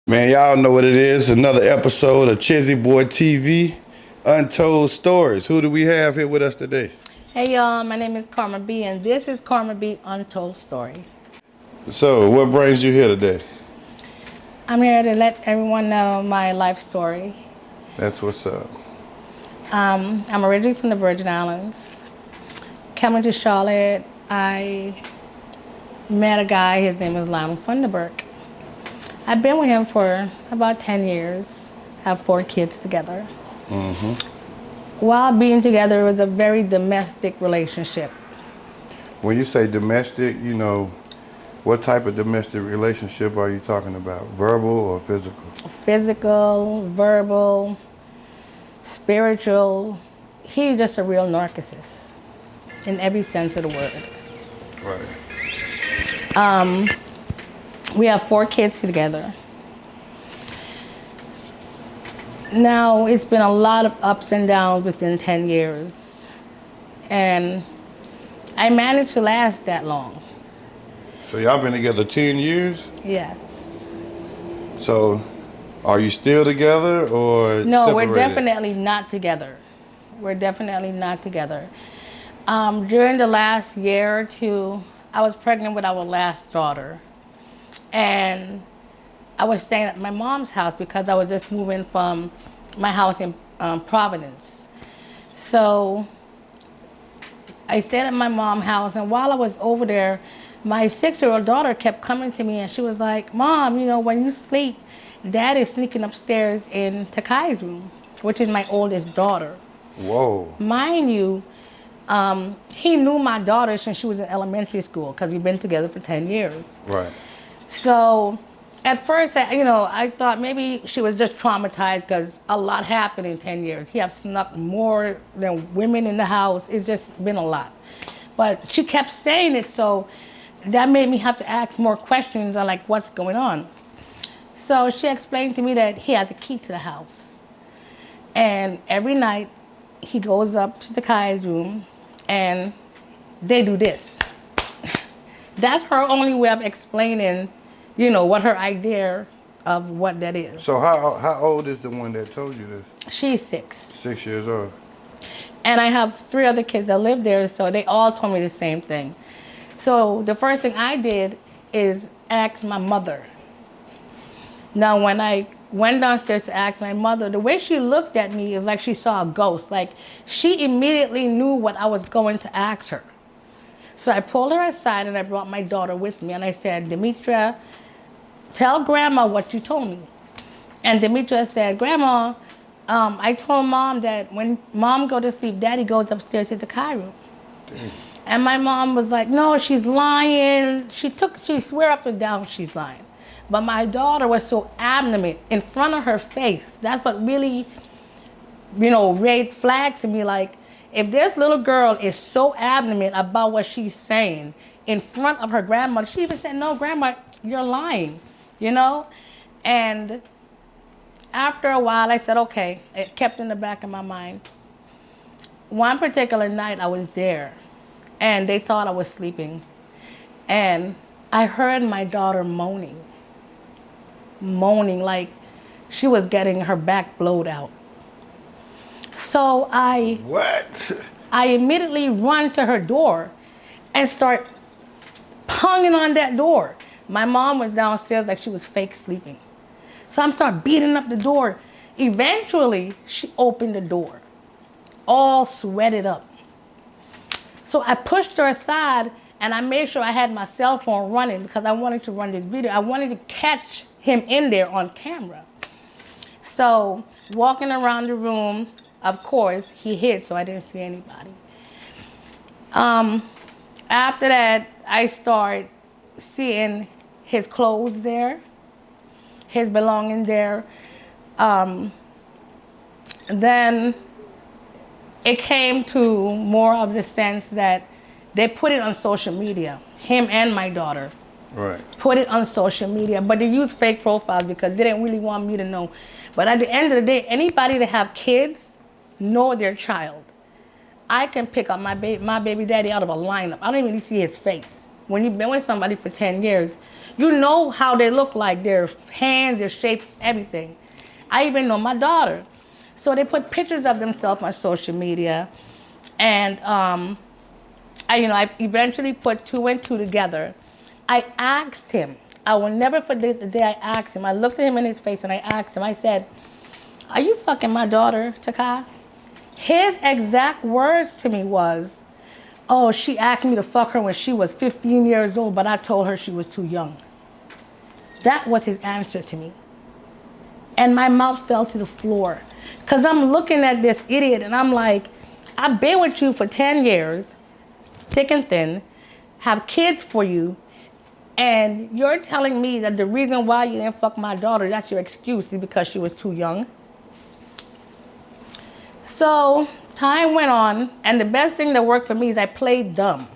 Man, y'all know what it is. Another episode of Chezzy Boy TV, Untold Stories. Who do we have here with us today? Hey y'all, my name is Karma B and this is Karma B Untold Story. So, what brings you here today? I'm here to let everyone know my life story. That's what's up. I'm originally from the Virgin Islands. Coming to Charlotte, I met a guy, his name is Lionel Funderburk. I've been with him for about 10 years, have 4 kids together. While being together, it was a very domestic relationship. When you say domestic, what type of domestic relationship are you talking about? Verbal or physical? Physical, verbal, spiritual. He's just a real narcissist in every sense of the word. Right. We have 4 kids together. Now, it's been a lot of ups and downs within 10 years. And I managed to last that long. So y'all been together 10 years? Yes. So, are you still together or No, separated? we're definitely not together. We're definitely not together. During the last year or two, I was pregnant with our last daughter. And I was staying at my mom's house because I was just moving from my house in Providence. So I stayed at my mom's house, and while I was over there, my 6-year-old daughter kept coming to me and she was like, "Mom, when you sleep, Dad is sneaking upstairs in Takai's room," which is my oldest daughter. Whoa. Mind you, he knew my daughter since she was in elementary school because we've been together for 10 years. Right. So at first, I thought maybe she was just traumatized because a lot happened in 10 years. He have snuck more than women in the house. It's just been a lot. But she kept saying it, so that made me have to ask more questions on like what's going on. So she explained to me that he has a key to the house. And every night he goes up to the Kai's room and they do this. That's her only way of explaining what her idea of what that is. So how old is the one that told you this? She's 6. 6 years old. And I have 3 other kids that live there, so they all told me the same thing. So the first thing I did is ask my mother. Now, when I went downstairs to ask my mother, the way she looked at me is like she saw a ghost. Like, she immediately knew what I was going to ask her. So I pulled her aside and I brought my daughter with me and I said, "Demetria, tell Grandma what you told me." And Demetria said, "Grandma, I told Mom that when Mom go to sleep, Daddy goes upstairs to the Kai room." Damn. And my mom was like, "No, she's lying. She swear up and down she's lying." But my daughter was so adamant in front of her face. That's what really, raised flags to me. Like, if this little girl is so adamant about what she's saying in front of her grandmother, she even said, "No, Grandma, you're lying," And after a while, I said, okay. It kept in the back of my mind. One particular night, I was there, and they thought I was sleeping. And I heard my daughter moaning like she was getting her back blowed out. So What? I immediately run to her door and start pounding on that door. My mom was downstairs like she was fake sleeping. So I'm start beating up the door. Eventually, she opened the door, all sweated up. So I pushed her aside and I made sure I had my cell phone running because I wanted to run this video. I wanted to catch him in there on camera. So walking around the room, of course, he hid, so I didn't see anybody. After that, I started seeing his clothes there, his belongings there. Then it came to more of the sense that they put it on social media, him and my daughter. Right. Put it on social media, but they used fake profiles because they didn't really want me to know. But at the end of the day, anybody that have kids know their child. I can pick up my baby daddy out of a lineup. I don't even see his face. when you've been with somebody for 10 years, you know how they look like, their hands, their shapes, everything. I even know my daughter. So they put pictures of themselves on social media. And I eventually put 2 and 2 together. I asked him, I will never forget the day I asked him. I looked at him in his face and I asked him, I said, "Are you fucking my daughter, Takai?" His exact words to me was, "Oh, she asked me to fuck her when she was 15 years old, but I told her she was too young." That was his answer to me. And my mouth fell to the floor. Because I'm looking at this idiot and I'm like, I've been with you for 10 years, thick and thin, have kids for you, and you're telling me that the reason why you didn't fuck my daughter, that's your excuse, is because she was too young. So time went on, and the best thing that worked for me is I played dumb.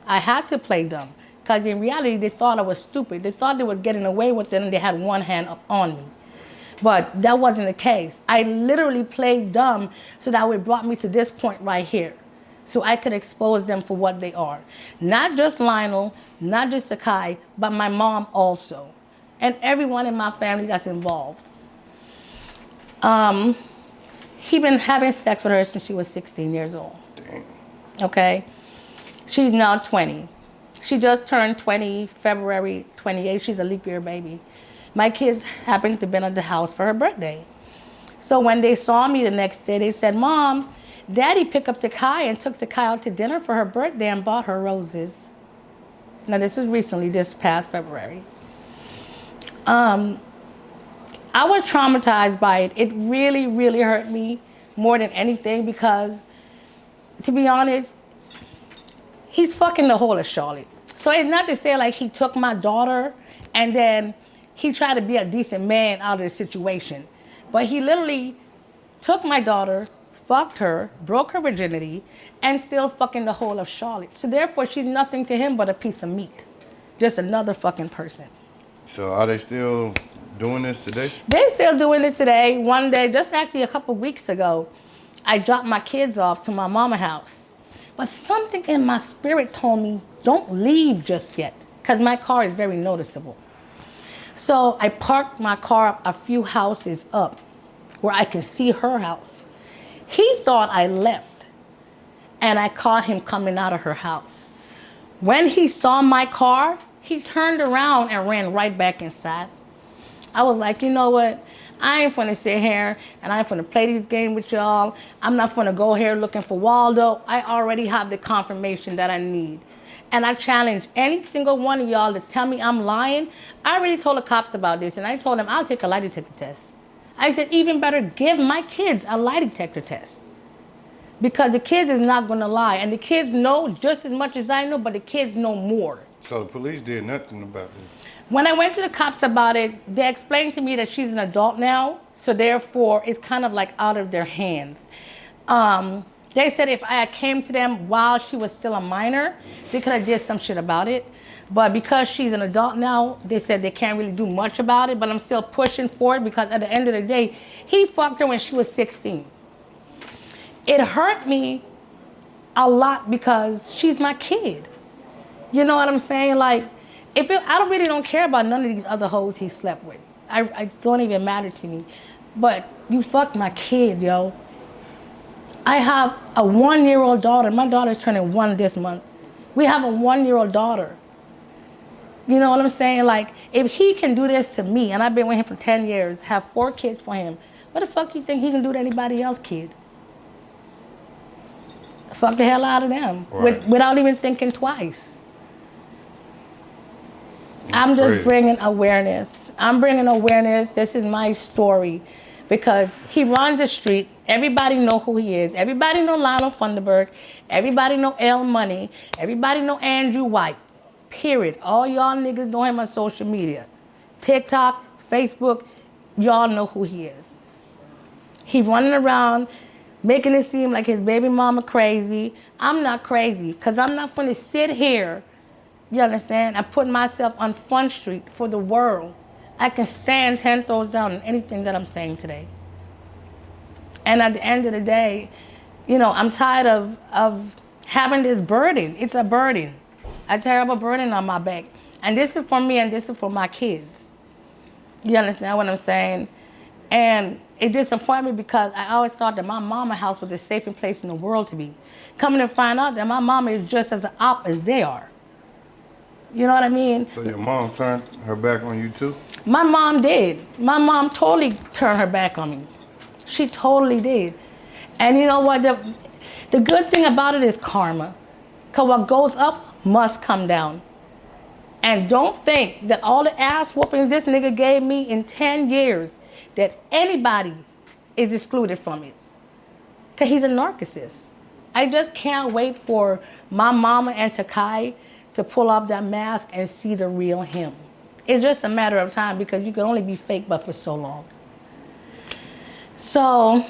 I had to play dumb, because in reality, they thought I was stupid. They thought they were getting away with it, and they had one hand up on me. But that wasn't the case. I literally played dumb so that it brought me to this point right here. So I could expose them for what they are. Not just Lionel, not just Takai, but my mom also. And everyone in my family that's involved. He been having sex with her since she was 16 years old. Dang. Okay? She's now 20. She just turned 20, February 28th. She's a leap year baby. My kids happened to be at the house for her birthday. So when they saw me the next day, they said, "Mom, Daddy picked up Takai and took Takai out to dinner for her birthday and bought her roses." Now, this was recently, this past February. I was traumatized by it. It really, really hurt me more than anything because, to be honest, he's fucking the whole of Charlotte. So it's not to say like he took my daughter and then he tried to be a decent man out of the situation. But he literally took my daughter, fucked her, broke her virginity, and still fucking the whole of Charlotte. So therefore, she's nothing to him but a piece of meat. Just another fucking person. So are they still doing this today? They're still doing it today. One day, just actually a couple weeks ago, I dropped my kids off to my mama's house. But something in my spirit told me, don't leave just yet, because my car is very noticeable. So I parked my car up a few houses up where I can see her house. He thought I left, and I caught him coming out of her house. When he saw my car, he turned around and ran right back inside. I was like, you know what? I ain't gonna sit here and I ain't gonna play these games with y'all. I'm not gonna go here looking for Waldo. I already have the confirmation that I need. And I challenge any single one of y'all to tell me I'm lying. I already told the cops about this, and I told them I'll take a lie detector test. I said, even better, give my kids a lie detector test. Because the kids is not gonna lie. And the kids know just as much as I know, but the kids know more. So the police did nothing about this? When I went to the cops about it, they explained to me that she's an adult now, so therefore it's kind of like out of their hands. They said if I came to them while she was still a minor, they could have did some shit about it. But because she's an adult now, they said they can't really do much about it, but I'm still pushing for it because at the end of the day, he fucked her when she was 16. It hurt me a lot because she's my kid. You know what I'm saying? Like, I really don't care about none of these other hoes he slept with. I don't even matter to me. But you fucked my kid, yo. I have a 1-year-old daughter. My daughter's turning 1 this month. We have a 1-year-old daughter. You know what I'm saying? Like, if he can do this to me, and I've been with him for 10 years, have 4 kids for him, what the fuck you think he can do to anybody else's kid? Fuck the hell out of them. Right. Without even thinking twice. I'm just bringing awareness. I'm bringing awareness. This is my story. Because he runs the street. Everybody know who he is. Everybody know Lionel Funderburg. Everybody know L Money. Everybody know Andrew White. Period. All y'all niggas know him on social media. TikTok, Facebook, y'all know who he is. He running around making it seem like his baby mama crazy. I'm not crazy because I'm not going to sit here, you understand, and put myself on Front Street for the world. I can stand 10 toes down on anything that I'm saying today. And at the end of the day, you know, I'm tired of having this burden. It's a burden. a terrible burden on my back. And this is for me and this is for my kids. You understand what I'm saying? And it disappointed me because I always thought that my mama house was the safest place in the world to be. Coming to find out that my mama is just as op as they are. You know what I mean? So your mom turned her back on you too? My mom did. My mom totally turned her back on me. She totally did. And you know what? The good thing about it is karma. Because what goes up must come down. And don't think that all the ass whoopings this nigga gave me in 10 years, that anybody is excluded from it. Because he's a narcissist. I just can't wait for my mama and Takai to pull off that mask and see the real him. It's just a matter of time because you can only be fake but for so long. So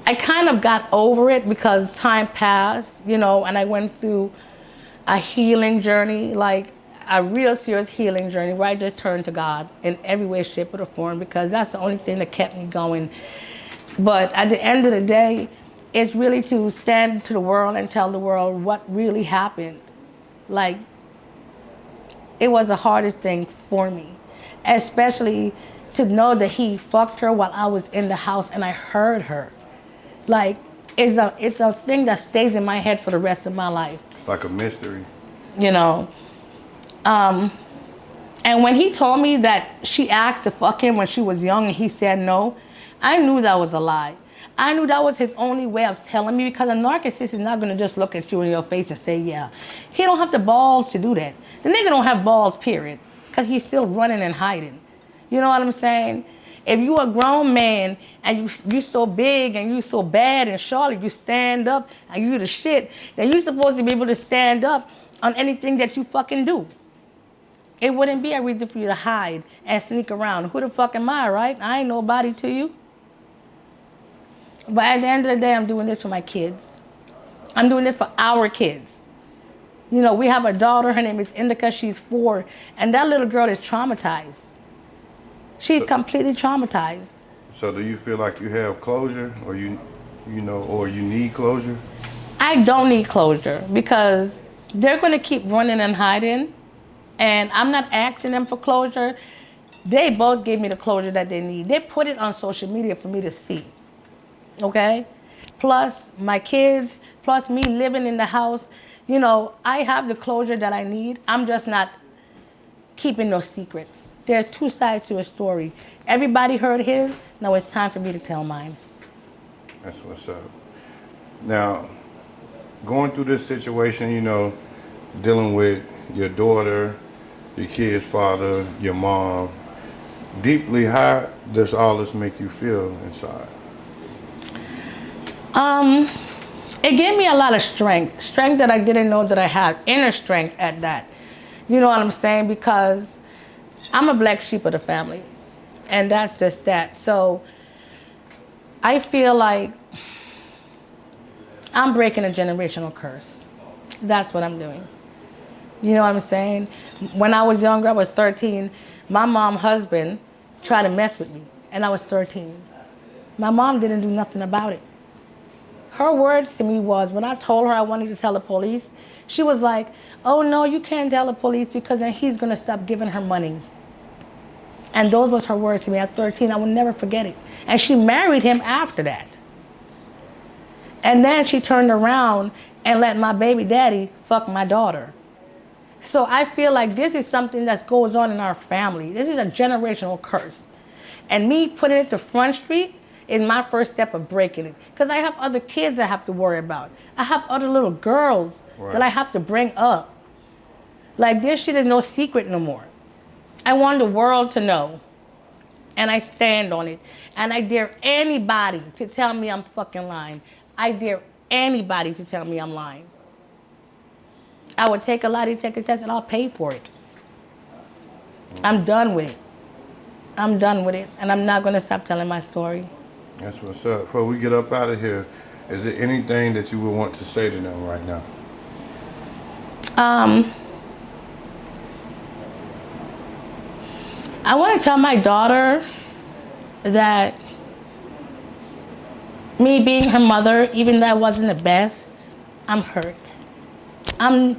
I kind of got over it because time passed, you know, and I went through a healing journey, like a real serious healing journey where I just turned to God in every way, shape, or form because that's the only thing that kept me going. But at the end of the day, it's really to stand to the world and tell the world what really happened. Like, it was the hardest thing for me, especially to know that he fucked her while I was in the house and I heard her. Like, it's a thing that stays in my head for the rest of my life. It's like a mystery. You know. And when he told me that she asked to fuck him when she was young and he said no, I knew that was a lie. I knew that was his only way of telling me because a narcissist is not going to just look at you in your face and say, yeah. He don't have the balls to do that. The nigga don't have balls, period, because he's still running and hiding. You know what I'm saying? If you a grown man and you so big and you so bad and Charlotte, you stand up and you the shit, then you supposed to be able to stand up on anything that you fucking do. It wouldn't be a reason for you to hide and sneak around. Who the fuck am I, right? I ain't nobody to you. But at the end of the day, I'm doing this for my kids. I'm doing this for our kids. You know, we have a daughter, her name is Indica, she's 4, and that little girl is traumatized. She's completely traumatized. So do you feel like you have closure or you need closure? I don't need closure because they're going to keep running and hiding, and I'm not asking them for closure. They both gave me the closure that they need. They put it on social media for me to see. Okay? Plus my kids, plus me living in the house, you know, I have the closure that I need. I'm just not keeping no secrets. There are 2 sides to a story. Everybody heard his, now it's time for me to tell mine. That's what's up. Now, going through this situation, you know, dealing with your daughter, your kid's father, your mom, deeply, how does all this make you feel inside? It gave me a lot of strength that I didn't know that I had, inner strength at that. You know what I'm saying? Because I'm a black sheep of the family, and that's just that. So I feel like I'm breaking a generational curse. That's what I'm doing. You know what I'm saying? When I was younger, I was 13, my mom's husband tried to mess with me, and I was 13. My mom didn't do nothing about it. Her words to me was, when I told her I wanted to tell the police, she was like, oh no, you can't tell the police because then he's gonna stop giving her money. And those was her words to me at 13. I will never forget it. And she married him after that. And then she turned around and let my baby daddy fuck my daughter. So I feel like this is something that goes on in our family. This is a generational curse. And me putting it to Front Street is my first step of breaking it. Because I have other kids I have to worry about. I have other little girls that I have to bring up. Like, this shit is no secret no more. I want the world to know. And I stand on it. And I dare anybody to tell me I'm fucking lying. I dare anybody to tell me I'm lying. I would take a lie detector test and I'll pay for it. I'm done with it. I'm done with it. And I'm not going to stop telling my story. That's what's up. Before we get up out of here, is there anything that you would want to say to them right now? I want to tell my daughter that me being her mother, even though I wasn't the best, I'm hurt. I'm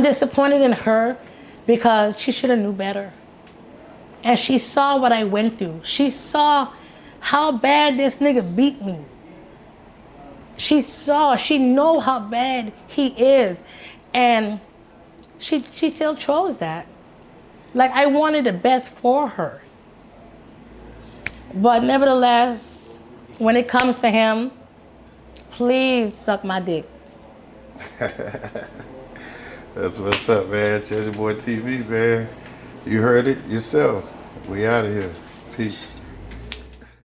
disappointed in her because she should have knew better. And she saw what I went through. She saw how bad this nigga beat me. She know how bad he is. And she still chose that. Like, I wanted the best for her. But nevertheless, when it comes to him, please suck my dick. That's what's up, man. Chezzy Boy TV, man. You heard it yourself. We out of here. Peace.